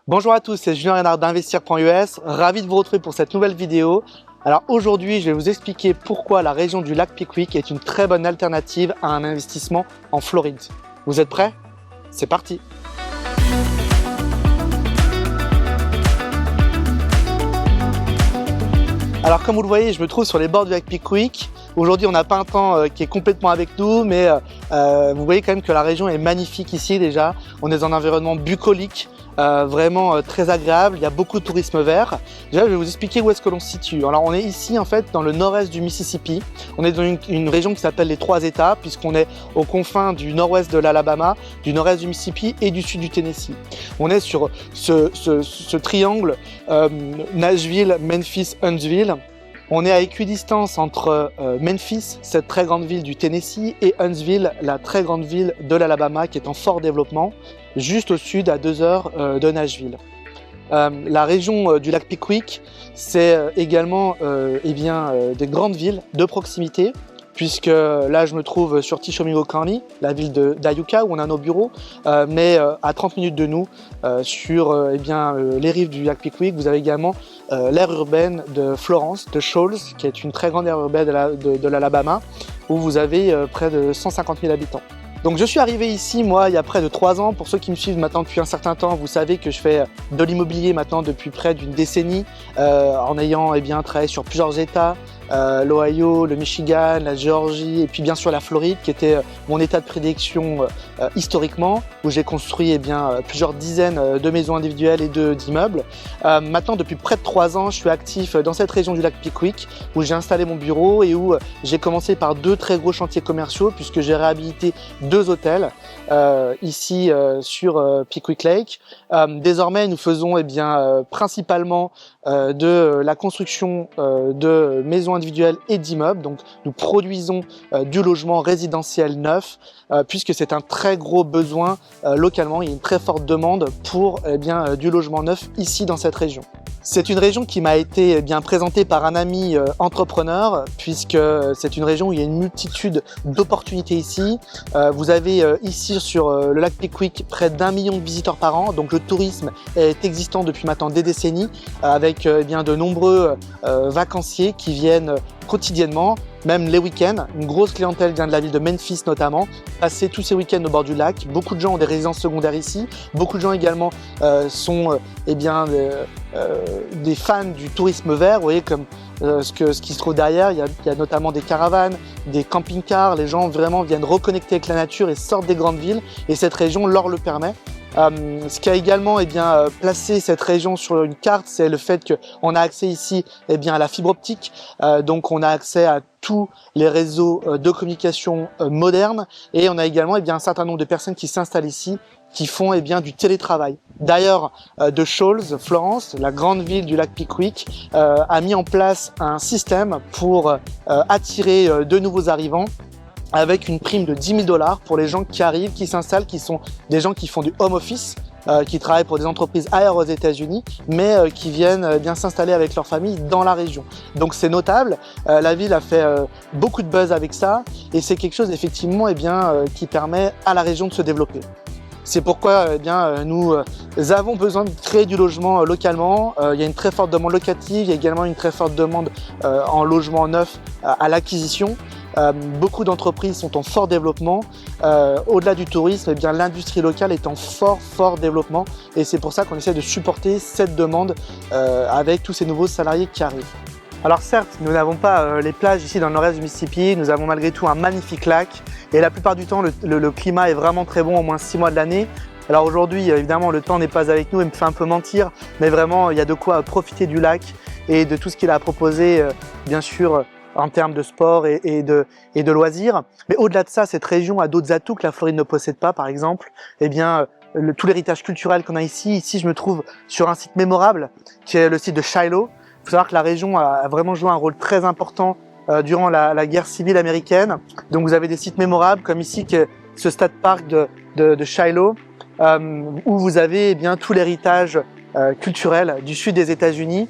Bonjour à tous, c'est Julien Renard d'Investir.us, ravi de vous retrouver pour cette nouvelle vidéo. Alors aujourd'hui, je vais vous expliquer pourquoi la région du lac Pickwick est une très bonne alternative à un investissement en Floride. Vous êtes prêts? C'est parti! Alors comme vous le voyez, je me trouve sur les bords du lac Pickwick. Aujourd'hui, on n'a pas un temps qui est complètement avec nous, mais vous voyez quand même que la région est magnifique ici déjà. On est dans un environnement bucolique, vraiment très agréable. Il y a beaucoup de tourisme vert. Déjà, je vais vous expliquer où est-ce que l'on se situe. Alors, on est ici en fait dans le nord-est du Mississippi. On est dans une région qui s'appelle les Trois États, puisqu'on est aux confins du nord-ouest de l'Alabama, du nord-est du Mississippi et du sud du Tennessee. On est sur ce triangle Nashville, Memphis, Huntsville. On est à équidistance entre Memphis, cette très grande ville du Tennessee, et Huntsville, la très grande ville de l'Alabama qui est en fort développement, juste au sud, à 2 heures de Nashville. La région du lac Pickwick, c'est également des grandes villes de proximité, puisque là je me trouve sur Tishomingo County, la ville d'Ayuka où on a nos bureaux, mais à 30 minutes de nous, sur les rives du lac Pickwick, vous avez également l'aire urbaine de Florence, de Shoals, qui est une très grande aire urbaine de l'Alabama, où vous avez près de 150 000 habitants. Donc je suis arrivé ici, moi, il y a près de 3 ans. Pour ceux qui me suivent maintenant depuis un certain temps, vous savez que je fais de l'immobilier maintenant depuis près d'une décennie, en ayant travaillé sur plusieurs États, l'Ohio, le Michigan, la Géorgie et puis bien sûr la Floride qui était mon état de prédilection historiquement, où j'ai construit plusieurs dizaines de maisons individuelles et d'immeubles. Maintenant, depuis près de 3 ans, je suis actif dans cette région du lac Pickwick où j'ai installé mon bureau et où j'ai commencé par 2 très gros chantiers commerciaux puisque j'ai réhabilité 2 hôtels ici sur Pickwick Lake. Désormais, nous faisons principalement de la construction de maisons individuelles et d'immeubles. Donc, nous produisons du logement résidentiel neuf puisque c'est un très gros besoin localement. Il y a une très forte demande pour du logement neuf ici dans cette région. C'est une région qui m'a été présentée par un ami entrepreneur puisque c'est une région où il y a une multitude d'opportunités ici. Vous avez ici sur le lac Pickwick près d'1 million de visiteurs par an, donc le tourisme est existant depuis maintenant des décennies avec de nombreux vacanciers qui viennent quotidiennement, même les week-ends. Une grosse clientèle vient de la ville de Memphis notamment, passer tous ces week-ends au bord du lac. Beaucoup de gens ont des résidences secondaires ici. Beaucoup de gens également sont des fans du tourisme vert. Vous voyez comme ce qui se trouve derrière, il y a notamment des caravanes, des camping-cars. Les gens vraiment viennent reconnecter avec la nature et sortent des grandes villes et cette région leur le permet. Ce qui a également placé cette région sur une carte, c'est le fait qu'on a accès ici à la fibre optique, donc on a accès à tous les réseaux de communication modernes et on a également un certain nombre de personnes qui s'installent ici qui font du télétravail. D'ailleurs, de Shoals, Florence, la grande ville du lac Pickwick, a mis en place un système pour attirer de nouveaux arrivants avec une prime de 10 000 $ pour les gens qui arrivent, qui s'installent, qui sont des gens qui font du home office, qui travaillent pour des entreprises ailleurs aux États-Unis, mais qui viennent s'installer avec leur famille dans la région. Donc c'est notable, la ville a fait beaucoup de buzz avec ça et c'est quelque chose effectivement qui permet à la région de se développer. C'est pourquoi nous avons besoin de créer du logement localement. Il y a une très forte demande locative, il y a également une très forte demande en logement neuf à l'acquisition. Beaucoup d'entreprises sont en fort développement. Au-delà du tourisme, l'industrie locale est en fort développement et c'est pour ça qu'on essaie de supporter cette demande avec tous ces nouveaux salariés qui arrivent. Alors certes, nous n'avons pas les plages ici dans le nord-est du Mississippi, nous avons malgré tout un magnifique lac et la plupart du temps le climat est vraiment très bon au moins 6 mois de l'année. Alors aujourd'hui, évidemment, le temps n'est pas avec nous et me fait un peu mentir, mais vraiment il y a de quoi profiter du lac et de tout ce qu'il a à proposer, bien sûr, en termes de sport et de loisirs. Mais au-delà de ça, cette région a d'autres atouts que la Floride ne possède pas, par exemple, tout l'héritage culturel qu'on a ici. Ici, je me trouve sur un site mémorable qui est le site de Shiloh. Il faut savoir que la région a vraiment joué un rôle très important durant la guerre civile américaine. Donc vous avez des sites mémorables comme ici, qui est ce stade park de Shiloh, où vous avez tout l'héritage culturel du sud des États-Unis.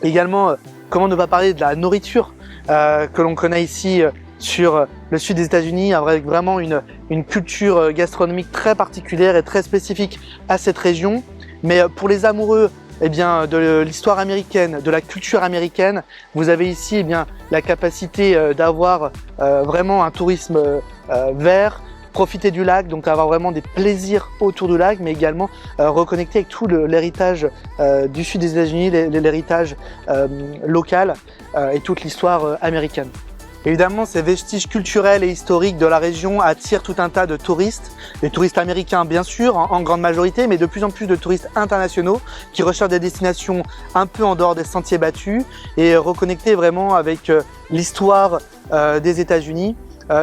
Également, comment ne pas parler de la nourriture que l'on connaît ici sur le sud des États-Unis, avec vraiment une culture gastronomique très particulière et très spécifique à cette région. Mais pour les amoureux eh bien, de l'histoire américaine, de la culture américaine, vous avez ici eh bien, la capacité d'avoir vraiment un tourisme vert, profiter du lac, donc avoir vraiment des plaisirs autour du lac, mais également reconnecter avec tout l'héritage du sud des États-Unis, l'héritage local et toute l'histoire américaine. Évidemment, ces vestiges culturels et historiques de la région attirent tout un tas de touristes, des touristes américains bien sûr, en grande majorité, mais de plus en plus de touristes internationaux qui recherchent des destinations un peu en dehors des sentiers battus et reconnecter vraiment avec l'histoire des États-Unis.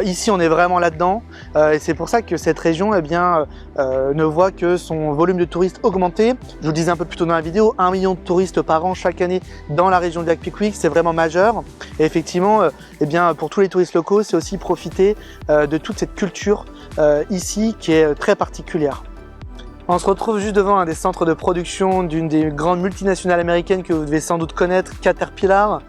Ici, on est vraiment là-dedans et c'est pour ça que cette région eh bien, ne voit que son volume de touristes augmenter. Je vous le disais un peu plus tôt dans la vidéo, 1 million de touristes par an chaque année dans la région du lac Pickwick, c'est vraiment majeur. Et effectivement, eh bien, pour tous les touristes locaux, c'est aussi profiter de toute cette culture ici qui est très particulière. On se retrouve juste devant un des centres de production d'une des grandes multinationales américaines que vous devez sans doute connaître, Caterpillar.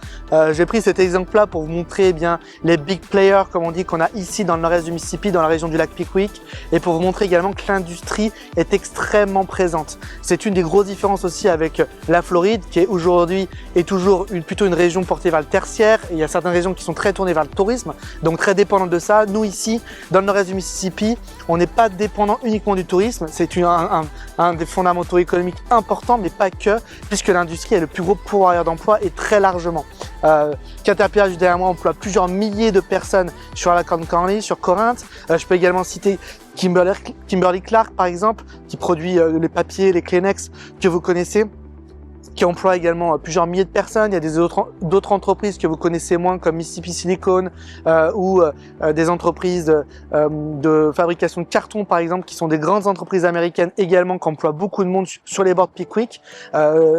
J'ai pris cet exemple-là pour vous montrer eh bien, les big players, comme on dit, qu'on a ici dans le nord-est du Mississippi, dans la région du lac Pickwick, et pour vous montrer également que l'industrie est extrêmement présente. C'est une des grosses différences aussi avec la Floride, qui est aujourd'hui et toujours plutôt une région portée vers le tertiaire. Et il y a certaines régions qui sont très tournées vers le tourisme, donc très dépendantes de ça. Nous ici, dans le nord-est du Mississippi, on n'est pas dépendant uniquement du tourisme. C'est un des fondamentaux économiques importants, mais pas que, puisque l'industrie est le plus gros pourvoyeur d'emploi et très largement. Caterpillar, juste derrière moi, emploie plusieurs milliers de personnes sur Alarcon County, sur Corinth. Je peux également citer Kimberly-Clark, par exemple, qui produit les papiers, les Kleenex que vous connaissez, qui emploie également plusieurs milliers de personnes. Il y a d'autres entreprises que vous connaissez moins comme Mississippi Silicon ou des entreprises de fabrication de carton par exemple qui sont des grandes entreprises américaines également qui emploient beaucoup de monde sur les bords de Pickwick.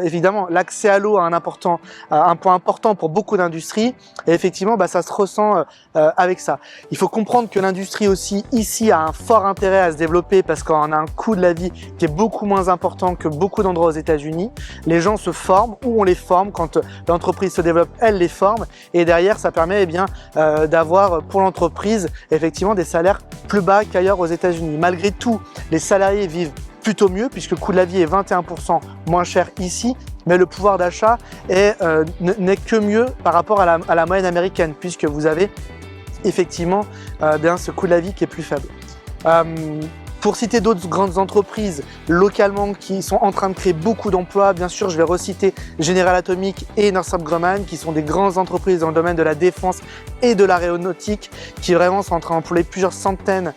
Évidemment, l'accès à l'eau a un point important pour beaucoup d'industries et effectivement ça se ressent avec ça. Il faut comprendre que l'industrie aussi ici a un fort intérêt à se développer parce qu'on a un coût de la vie qui est beaucoup moins important que beaucoup d'endroits aux États-Unis. Les gens se forment ou on les forme quand l'entreprise se développe, elle les forme et derrière ça permet eh bien d'avoir pour l'entreprise effectivement des salaires plus bas qu'ailleurs aux États-Unis. Malgré tout, les salariés vivent plutôt mieux puisque le coût de la vie est 21% moins cher ici, mais le pouvoir d'achat n'est que mieux par rapport à la moyenne américaine puisque vous avez effectivement bien ce coût de la vie qui est plus faible. Pour citer d'autres grandes entreprises localement qui sont en train de créer beaucoup d'emplois, bien sûr, je vais reciter General Atomic et Northrop Grumman, qui sont des grandes entreprises dans le domaine de la défense et de l'aéronautique, qui vraiment sont en train d'employer plusieurs centaines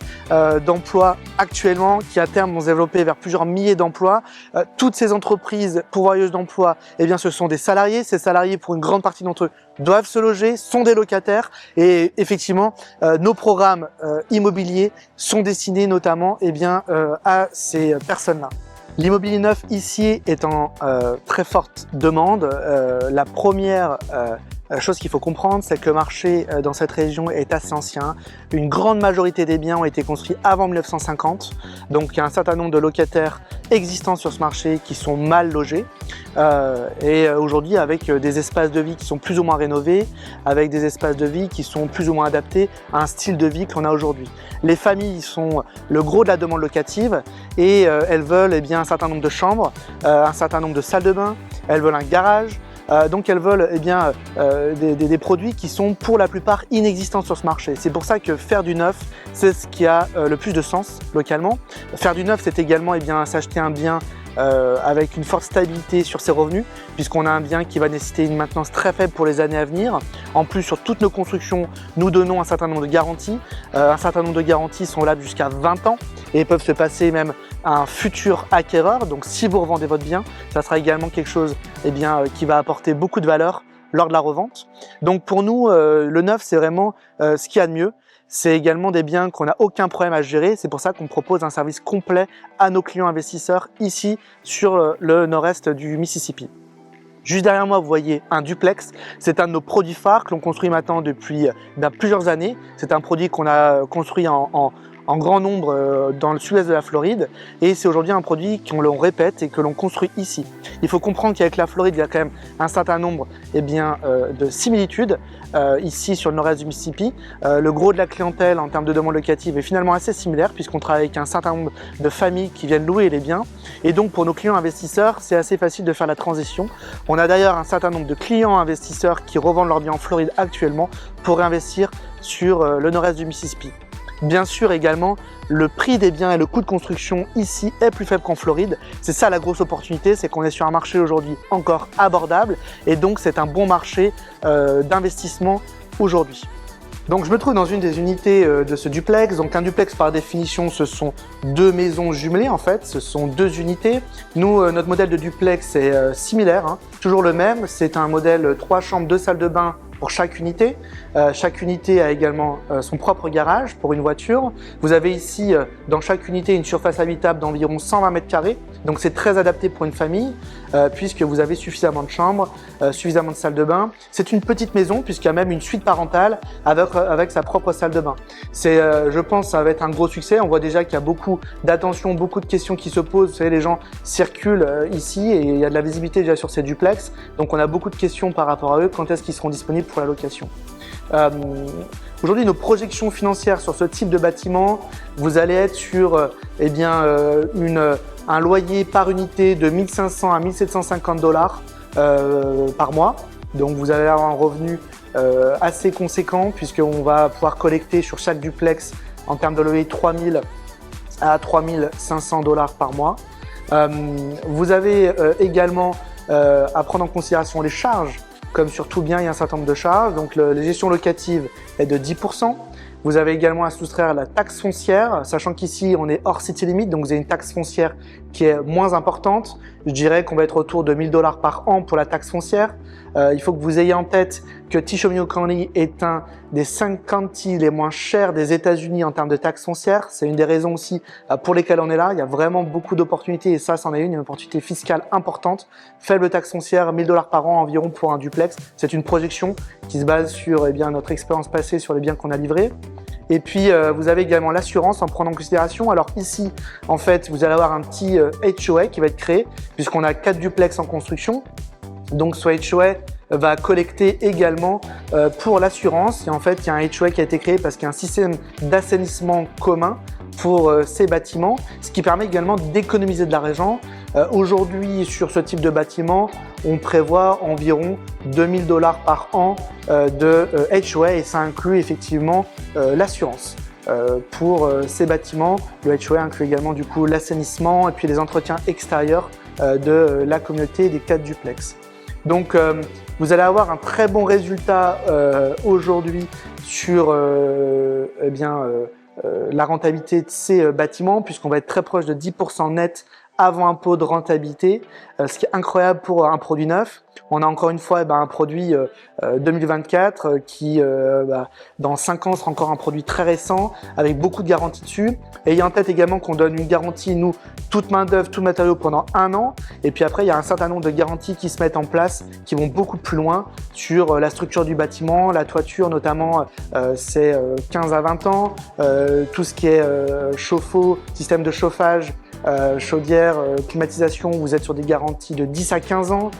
d'emplois actuellement, qui à terme vont se développer vers plusieurs milliers d'emplois. Toutes ces entreprises pourvoyeuses d'emplois, eh bien, ce sont des salariés. Ces salariés, pour une grande partie d'entre eux, doivent se loger, sont des locataires et effectivement, nos programmes immobiliers sont destinés notamment eh bien, à ces personnes-là. L'immobilier neuf ici est en très forte demande. La première chose qu'il faut comprendre, c'est que le marché dans cette région est assez ancien. Une grande majorité des biens ont été construits avant 1950. Donc il y a un certain nombre de locataires existants sur ce marché qui sont mal logés. Et aujourd'hui avec des espaces de vie qui sont plus ou moins rénovés, avec des espaces de vie qui sont plus ou moins adaptés à un style de vie qu'on a aujourd'hui. Les familles sont le gros de la demande locative et elles veulent eh bien, un certain nombre de chambres, un certain nombre de salles de bain, elles veulent un garage. Donc elles veulent eh bien, des produits qui sont pour la plupart inexistants sur ce marché. C'est pour ça que faire du neuf, c'est ce qui a le plus de sens localement. Faire du neuf, c'est également eh bien, s'acheter un bien avec une forte stabilité sur ses revenus, puisqu'on a un bien qui va nécessiter une maintenance très faible pour les années à venir. En plus, sur toutes nos constructions, nous donnons un certain nombre de garanties. Un certain nombre de garanties sont là jusqu'à 20 ans et peuvent se passer même à un futur acquéreur. Donc si vous revendez votre bien, ça sera également quelque chose eh bien, qui va apporter beaucoup de valeur lors de la revente. Donc pour nous, le neuf, c'est vraiment ce qu'il y a de mieux. C'est également des biens qu'on n'a aucun problème à gérer. C'est pour ça qu'on propose un service complet à nos clients investisseurs ici sur le nord-est du Mississippi. Juste derrière moi, vous voyez un duplex. C'est un de nos produits phares que l'on construit maintenant depuis plusieurs années. C'est un produit qu'on a construit en en grand nombre dans le sud-est de la Floride et c'est aujourd'hui un produit qu'on répète et que l'on construit ici. Il faut comprendre qu'avec la Floride, il y a quand même un certain nombre de similitudes ici sur le nord-est du Mississippi. Le gros de la clientèle en termes de demande locative est finalement assez similaire puisqu'on travaille avec un certain nombre de familles qui viennent louer les biens et donc pour nos clients investisseurs, c'est assez facile de faire la transition. On a d'ailleurs un certain nombre de clients investisseurs qui revendent leurs biens en Floride actuellement pour investir sur le nord-est du Mississippi. Bien sûr également, le prix des biens et le coût de construction ici est plus faible qu'en Floride. C'est ça la grosse opportunité, c'est qu'on est sur un marché aujourd'hui encore abordable et donc c'est un bon marché d'investissement aujourd'hui. Donc je me trouve dans une des unités de ce duplex. Donc un duplex par définition, ce sont deux maisons jumelées en fait, ce sont deux unités. Nous, notre modèle de duplex est similaire, hein, toujours le même. C'est un modèle 3 chambres, 2 salles de bain pour chaque unité. Chaque unité a également son propre garage pour une voiture. Vous avez ici dans chaque unité une surface habitable d'environ 120 mètres carrés. Donc c'est très adapté pour une famille puisque vous avez suffisamment de chambres, suffisamment de salles de bain. C'est une petite maison puisqu'il y a même une suite parentale avec sa propre salle de bain. Je pense, ça va être un gros succès. On voit déjà qu'il y a beaucoup d'attention, beaucoup de questions qui se posent. Vous savez, les gens circulent ici et il y a de la visibilité déjà sur ces duplex. Donc on a beaucoup de questions par rapport à eux. Quand est-ce qu'ils seront disponibles pour la location? Aujourd'hui, nos projections financières sur ce type de bâtiment, vous allez être sur un loyer par unité de 1500 à 1750 dollars par mois. Donc vous allez avoir un revenu assez conséquent puisqu'on va pouvoir collecter sur chaque duplex en termes de loyer 3000 à 3500 dollars par mois. Vous avez également à prendre en considération les charges. Comme sur tout bien, il y a un certain nombre de charges. Donc la gestion locative est de 10%. Vous avez également à soustraire la taxe foncière, sachant qu'ici on est hors city limit, donc vous avez une taxe foncière qui est moins importante. Je dirais qu'on va être autour de 1000 dollars par an pour la taxe foncière. Il faut que vous ayez en tête que Tishomingo County est un des 5 counties les moins chers des États-Unis en termes de taxes foncières. C'est une des raisons aussi pour lesquelles on est là. Il y a vraiment beaucoup d'opportunités et ça, c'en est une opportunité fiscale importante. Faible taxe foncière, 1000 dollars par an environ pour un duplex. C'est une projection qui se base sur notre expérience passée sur les biens qu'on a livrés. Et puis, vous avez également l'assurance en prenant en considération. Alors ici, en fait, vous allez avoir un petit HOA qui va être créé puisqu'on a 4 duplex en construction. Donc, ce HOA va collecter également pour l'assurance. Et en fait, il y a un HOA qui a été créé parce qu'il y a un système d'assainissement commun pour ces bâtiments, ce qui permet également d'économiser de l'argent. Aujourd'hui, sur ce type de bâtiment, on prévoit environ 2000 dollars par an de HOA et ça inclut effectivement l'assurance. Pour ces bâtiments, le HOA inclut également du coup l'assainissement et puis les entretiens extérieurs de la communauté des 4 duplex. Donc vous allez avoir un très bon résultat aujourd'hui sur la rentabilité de ces bâtiments puisqu'on va être très proche de 10% net avant impôt de rentabilité, ce qui est incroyable pour un produit neuf. On a encore une fois un produit 2024 qui, dans 5 ans, sera encore un produit très récent avec beaucoup de garanties dessus. Et ayez en tête également qu'on donne une garantie, nous, toute main d'œuvre, tout matériau pendant 1 an. Et puis après, il y a un certain nombre de garanties qui se mettent en place qui vont beaucoup plus loin sur la structure du bâtiment, la toiture notamment, c'est 15 à 20 ans. Tout ce qui est chauffe-eau, système de chauffage, chaudière, climatisation, vous êtes sur des garanties de 10 à 15 ans.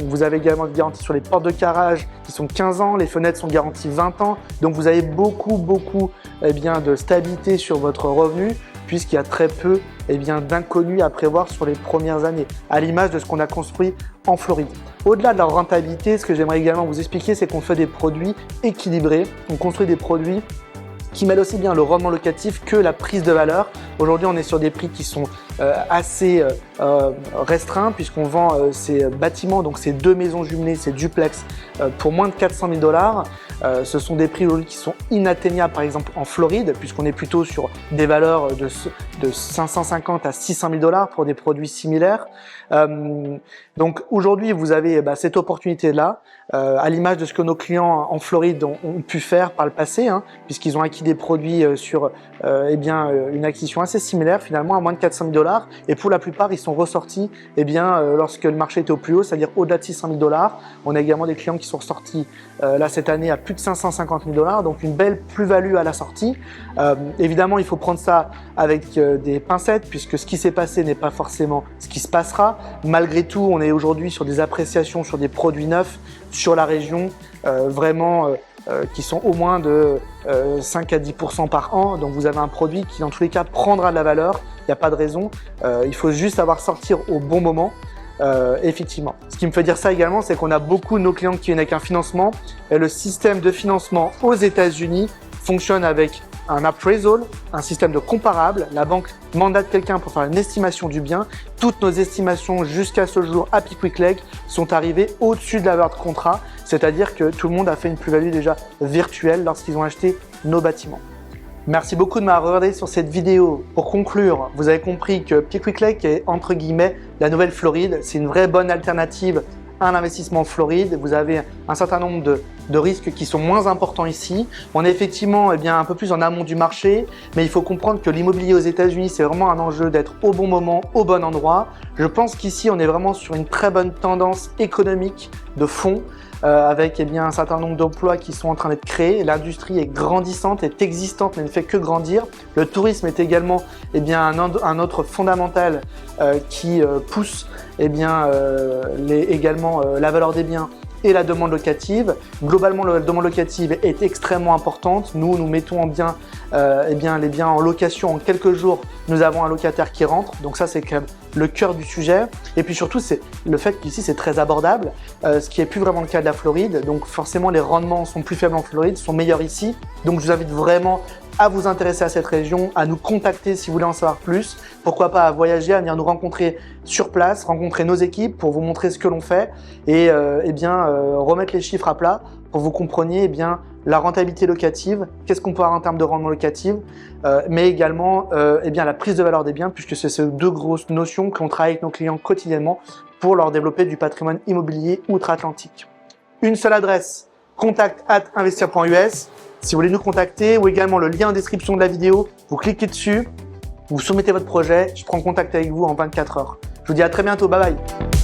Vous avez également des garanties sur les portes de carrelage qui sont 15 ans, les fenêtres sont garanties 20 ans. Donc vous avez beaucoup de stabilité sur votre revenu puisqu'il y a très peu d'inconnus à prévoir sur les premières années, à l'image de ce qu'on a construit en Floride. Au-delà de la rentabilité, ce que j'aimerais également vous expliquer, c'est qu'on fait des produits équilibrés. On construit des produits qui mêlent aussi bien le rendement locatif que la prise de valeur. Aujourd'hui, on est sur des prix qui sont assez restreints puisqu'on vend ces bâtiments, donc ces 2 maisons jumelées, ces duplex, pour moins de 400 000 dollars. Ce sont des prix aujourd'hui qui sont inatteignables, par exemple en Floride, puisqu'on est plutôt sur des valeurs de 550 à 600 000 dollars pour des produits similaires. Donc aujourd'hui, vous avez cette opportunité-là, à l'image de ce que nos clients en Floride ont pu faire par le passé, puisqu'ils ont acquis des produits sur une acquisition assez similaire, finalement à moins de 400 000 dollars. $. Et pour la plupart, ils sont ressortis lorsque le marché était au plus haut, c'est-à-dire au-delà de 600 000 $. On a également des clients qui sont ressortis là cette année à plus de 550 000 $, donc une belle plus-value à la sortie. Évidemment, il faut prendre ça avec des pincettes, puisque ce qui s'est passé n'est pas forcément ce qui se passera. Malgré tout, on est aujourd'hui sur des appréciations sur des produits neufs sur la région, qui sont au moins de 5 à 10% par an. Donc vous avez un produit qui dans tous les cas prendra de la valeur, il n'y a pas de raison. Il faut juste savoir sortir au bon moment. Effectivement. Ce qui me fait dire ça également, c'est qu'on a beaucoup de nos clients qui viennent avec un financement, et le système de financement aux États-Unis fonctionne avec un appraisal, un système de comparable. La banque mandate quelqu'un pour faire une estimation du bien. Toutes nos estimations jusqu'à ce jour à Pickwick sont arrivées au-dessus de la valeur de contrat, c'est-à-dire que tout le monde a fait une plus-value déjà virtuelle lorsqu'ils ont acheté nos bâtiments. Merci beaucoup de m'avoir regardé sur cette vidéo. Pour conclure, vous avez compris que Pickwick Lake est entre guillemets la nouvelle Floride. C'est une vraie bonne alternative à un investissement en Floride. Vous avez un certain nombre de risques qui sont moins importants ici. On est effectivement un peu plus en amont du marché, mais il faut comprendre que l'immobilier aux États-Unis, c'est vraiment un enjeu d'être au bon moment, au bon endroit. Je pense qu'ici, on est vraiment sur une très bonne tendance économique de fond, avec un certain nombre d'emplois qui sont en train d'être créés. L'industrie est grandissante, est existante, mais ne fait que grandir. Le tourisme est également un autre fondamental qui pousse également la valeur des biens et la demande locative. Globalement, la demande locative est extrêmement importante. Nous mettons les biens en location en quelques jours. Nous avons un locataire qui rentre, donc ça c'est quand même le cœur du sujet. Et puis surtout, c'est le fait qu'ici c'est très abordable, ce qui n'est plus vraiment le cas de la Floride. Donc forcément, les rendements sont plus faibles en Floride, sont meilleurs ici. Donc je vous invite vraiment à vous intéresser à cette région, à nous contacter si vous voulez en savoir plus. Pourquoi pas à voyager, à venir nous rencontrer sur place, rencontrer nos équipes pour vous montrer ce que l'on fait et remettre les chiffres à plat pour que vous compreniez la rentabilité locative, qu'est-ce qu'on peut avoir en termes de rendement locatif, mais également la prise de valeur des biens, puisque c'est ces deux grosses notions qu'on travaille avec nos clients quotidiennement pour leur développer du patrimoine immobilier outre-Atlantique. Une seule adresse, contact@investir.us. Si vous voulez nous contacter, ou également le lien en description de la vidéo, vous cliquez dessus, vous soumettez votre projet, je prends contact avec vous en 24 heures. Je vous dis à très bientôt, bye bye.